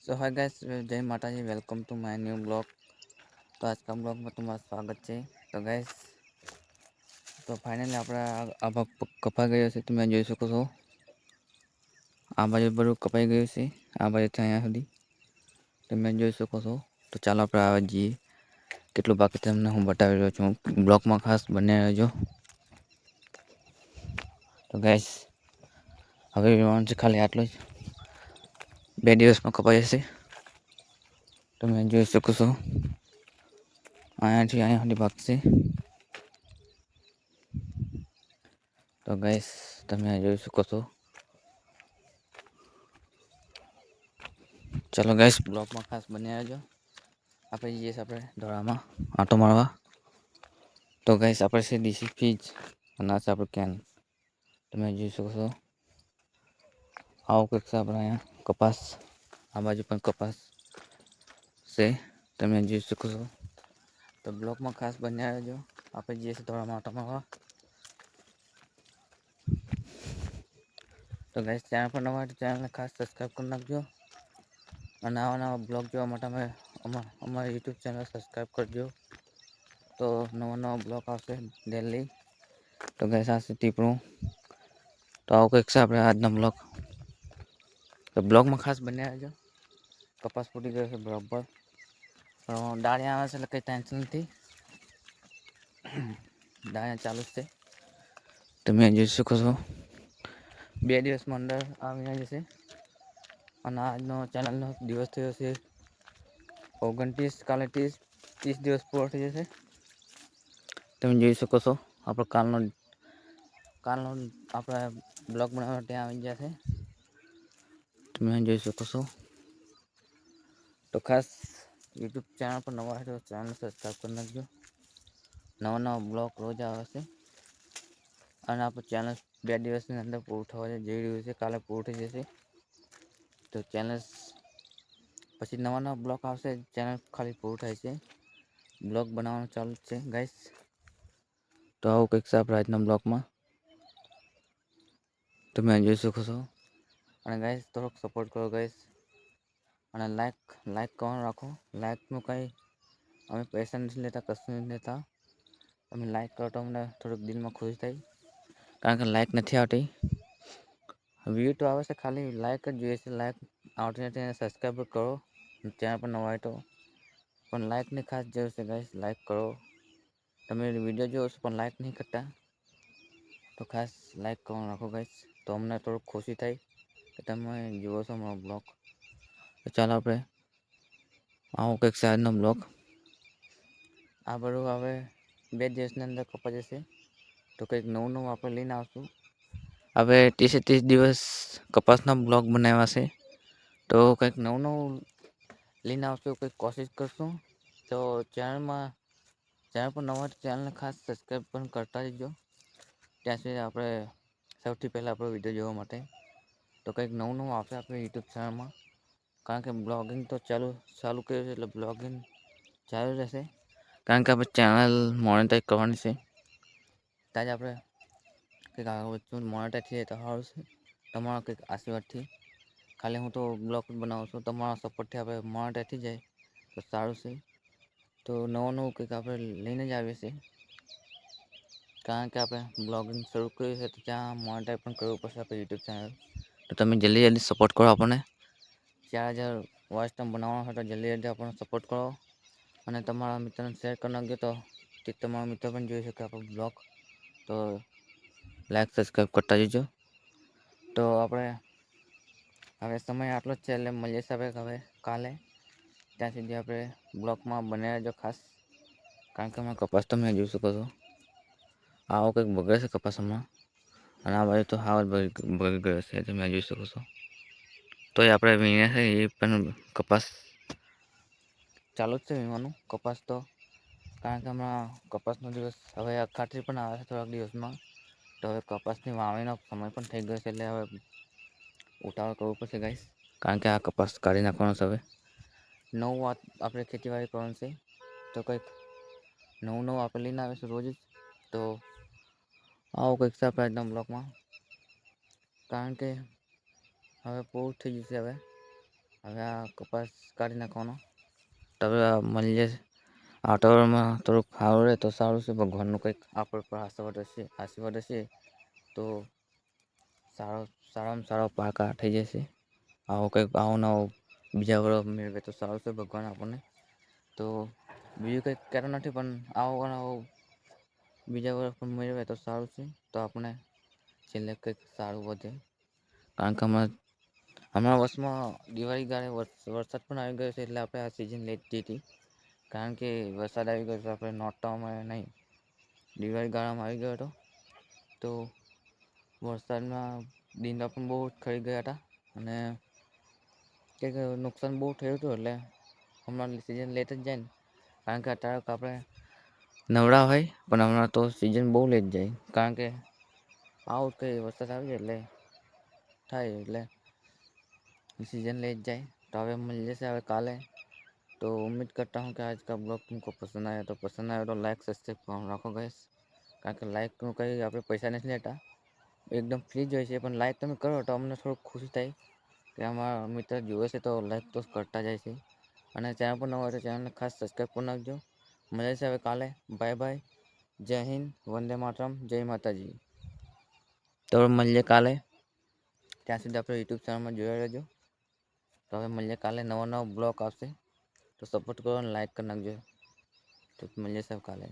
सो हाय guys, जय Mata ji. Welcome to my new blog. तो आज का ब्लॉग में तुम्हारा स्वागत है। तो गाइस, તો ફાઇનલી આપણે આ ભાગ કપાઈ ગયો છે. તમે જોઈ શકો છો આ બાજુ બધું કપાઈ ગયું છે. આ બાજુથી અહીંયા સુધી તમે જોઈ શકો છો. તો ચાલો આપણે આવે જઈએ. કેટલું બાકી તમને હું બતાવી રહ્યો છું. બ્લોગમાં ખાસ બને રહેજો. તો ગાઈસ, હવે વિમાન છે ખાલી આટલું જ. 2 દિવસમાં કપાઈ જશે. તમે જોઈ શકો છો અહીંયાથી અહીંયા સુધી ભાગશે. તો ગાઈસ, તમે જોઈ શકો છો. ચાલો ગાઈસ, બ્લોગમાં ખાસ બન્યા રહેજો. આપણે જઈએ છીએ આપણે ધોળામાં આંટો મારવા. તો ગાઈસ, આપણે છે ડીસી ફીજ અને આ છે આપણે કેન. તમે જોઈ શકો છો આવો કંઈક છે આપણે અહીંયા કપાસ. આ બાજુ પણ કપાસ છે. તમે જોઈ શકો છો. તો બ્લોગમાં ખાસ બન્યા રહેજો. આપણે જઈએ છીએ ધોળામાં આંટો મારવા. તો ગાઈસ, ચેનલ પર નવા હોય તો ચેનલને ખાસ સબસ્ક્રાઈબ કરી નાખજો. અને નવા બ્લોગ જોવા માટે અમારી યુટ્યુબ ચેનલ સબસ્ક્રાઈબ કરજો. તો નવા બ્લોગ આવશે ડેલી. તો ગાઈસ, આ છે ટીપણું. તો આવું કંઈક છે આપણે આજનો બ્લોગ. તો બ્લોગમાં ખાસ બન્યા રહેજો. કપાસ ફૂટી ગયો છે બરાબર. પણ ડાળિયા આવે છે એટલે કંઈ ટેન્શન નથી. ડાળિયા ચાલુ જ છે. તમે જોઈ શકો છો 2 દિવસમાં અંદર આવી જશે. અને આજનો ચેનલનો દિવસ થયો છે 29. કાલે 30 દિવસ પૂરો થઈ જશે. તમે જોઈ શકો છો આપણો કાલનો આપણે બ્લોગ બનાવવા ત્યાં આવી ગયા છે. તમે જોઈ શકો છો. તો ખાસ યુટ્યુબ ચેનલ પર નવા હોય તો ચેનલ સબસ્ક્રાઈબ કરી નાખજો. નવા બ્લોગ રોજ આવે છે. અને આપણું ચેનલ 2 દિવસની અંદર પૂરું થવા જઈ રહ્યું છે. કાલે પૂરું થઈ જશે. તો ચેનલ પછી નવા બ્લોગ આવશે. ચેનલ ખાલી પૂરું થાય છે. બ્લોગ બનાવવાનું ચાલુ છે ગાઈસ. તો આવું કંઈક છે આપણે આજના બ્લોગમાં. તમે જોઈ શકો છો. અને ગાઈસ, થોડોક સપોર્ટ કરો ગાઈસ. અને લાઈક કરવાનું રાખો. લાઈકનું કંઈ અમે પૈસા નથી લેતા, કશું નથી લેતા. તમે લાઈક કરો તો અમને થોડુંક દિલમાં ખુશ થાય. કારણ કે લાઈક નથી આવતી. વ્યૂ તો આવે છે, ખાલી લાઈક જ જોઈએ છે. લાઈક આવતી નથી. એને સબસ્ક્રાઈબ કરો ચેનલ પર નવા હોય તો. પણ લાઈકની ખાસ જરૂર છે ગાઈસ. લાઈક કરો. તમે વિડીયો જોવો છો પણ લાઈક નહીં કરતા. તો ખાસ લાઈક કરવાનું રાખો ગાઈસ. તો અમને થોડુંક ખુશી થાય કે તમે જુઓ છો અમારો બ્લોગ. તો ચાલો આપણે આવો કંઈક છે આજનો બ્લોગ. આ બધું હવે 2 દિવસની અંદર કપાઈ જશે. તો કંઈક નવું આપણે લઈને આવશું. હવે 30 દિવસ કપાસના બ્લોગ બનાવ્યા છે. તો કંઈક નવું લઈને આવશું. કંઈક કોશિશ કરશું. તો ચેનલ પર નવા હોય તો ચેનલને ખાસ સબસ્ક્રાઈબ પણ કરતા રહેજો. ત્યાં સુધી આપણે સૌથી પહેલાં આપણો વિડીયો જોવા માટે. તો કંઈક નવું આવશે આપણે યુટ્યુબ ચેનલમાં. કારણ કે બ્લોગિંગ તો ચાલુ કર્યું છે એટલે બ્લોગિંગ ચાલુ રહેશે. કારણ કે આપણે ચેનલ મોનેટાઈઝ કરવાની છે. ત્યાં જ આપણે કંઈક આગળ વધશું. મોનેટાઈઝ થઈ જાય તો સારું છે. તમારા કંઈક આશીર્વાદથી. ખાલી હું તો બ્લોગ બનાવું છું. તમારા સપોર્ટથી આપણે મોનેટાઈઝ થઈ જાય તો સારું છે. તો નવું કંઈક આપણે લઈને જ આવીએ છીએ. કારણ કે આપણે બ્લોગિંગ શરૂ કર્યું છે તો ત્યાં મોનેટાઈઝ પણ કરવું પડશે આપણે યુટ્યુબ ચેનલ. તો તમે જલ્દી સપોર્ટ કરો આપણને. 4000 વોચ ટાઈમ બનાવવાનો હોય તો જલ્દી આપણને સપોર્ટ કરો. અને તમારા મિત્રોને શેર કરી નાખજો તો તે તમારા મિત્રો પણ જોઈ શકે આપણો બ્લોગ. તો લાઈક સબસ્ક્રાઈબ કરતા જજો. તો આપણે હવે સમય આટલો જ છે એટલે મળીએ છીએ હવે કાલે. ત્યાં સુધી આપણે બ્લોગમાં બન્યા રહેજો ખાસ. કારણ કે અમે કપાસ તમે જોઈ શકો છો. આવો કંઈક બગડે છે કપાસ હમણાં. અને આ બાજુ તો હાવ જ બગડી ગયો છે. તમે જોઈ શકો છો. તો એ આપણે વીણ્યા છે એ પણ કપાસ ચાલુ જ છે વીણવાનું કપાસ તો. કારણ કે હમણાં કપાસનો દિવસ હવે અખાત્રી પણ આવે છે થોડાક દિવસમાં. તો હવે કપાસની વાવણીનો સમય પણ થઈ ગયો છે એટલે હવે ઉતાવળ કરવું પડશે ગાઈસ. કારણ કે આ કપાસ કાઢી નાખવાનો છે હવે. નવું વાત આપણે ખેતીવાડી કરવાનું છે. તો કંઈક નવું આપણે લઈને આવીશું રોજ જ. તો આવો કંઈક છે આપણે આજના બ્લોગમાં. કારણ કે હવે પૂરું થઈ જશે હવે. હવે આ કપાસ કાઢી નાખવાનો. તો હવે મળી જશે. વાતાવરણમાં થોડુંક સારું રહે તો સારું છે. ભગવાનનું કંઈક આપણા પર આશીર્વાદ હશે તો સારામાં સારો પાકા થઈ જશે. આવો કંઈક આવો નવો બીજા વર્ષ મેળવે તો સારું છે. ભગવાન આપણને તો બીજું કંઈક કહેતો નથી, પણ આવો બીજા વર્ષ પણ મેળવે તો સારું છે. તો આપણે છેલ્લે કંઈક સારું વધે. કારણ કે હમણાં વર્ષમાં દિવાળી ગાળે વરસાદ પણ આવી ગયો છે, એટલે આપણે આ સિઝન લેટ થઈ હતી. કારણ કે વરસાદ આવી ગયો તો આપણે નોરતામાં નહીં, દિવાળી ગાળામાં આવી ગયો હતો. તો વરસાદમાં દીંડા પણ બહુ ખરી ગયા હતા અને કંઈક નુકસાન બહુ થયું હતું. એટલે હમણાં સિઝન લેટ જ જાય ને, કારણ કે અત્યારે આપણે નવરા હોય પણ હમણાં તો સિઝન બહુ લેટ જાય. કારણ કે આવું કંઈ વરસાદ આવી જાય એટલે થાય, એટલે सीजन लेट जाए. तो હવે મળી જશે હવે કાલે. तो उम्मीद करता हूँ कि आज का ब्लॉग तुमको पसंद आया तो लाइक सब्सक्राइब રાખો ગાઈસ. કારણ કે લાઇકનું કંઈ આપણે પૈસા નથી લેતા, એકદમ ફ્રી જ હોય છે. પણ લાઇક તમે કરો તો અમને થોડુંક ખુશી થાય કે અમારા મિત્ર જુએ છે તો લાઇક તો કરતા જાય છે. અને ચેનલ પર ન હોય તો ચેનલને ખાસ સબસ્ક્રાઈબ કરી નાખજો. મળે છે હવે કાલે. Bye bye. જય હિન્દ, વંદે માતરમ, જય માતાજી. તો મળીએ કાલે. ત્યાં સુધી આપણે યુટ્યુબ ચેનલમાં જોયા રહેજો. તો હવે મળીએ કાલે. નવો બ્લોગ આવશે તો સપોર્ટ કરો અને લાઈક કરી નાખજો. તો મળીએ સૌ કાલે.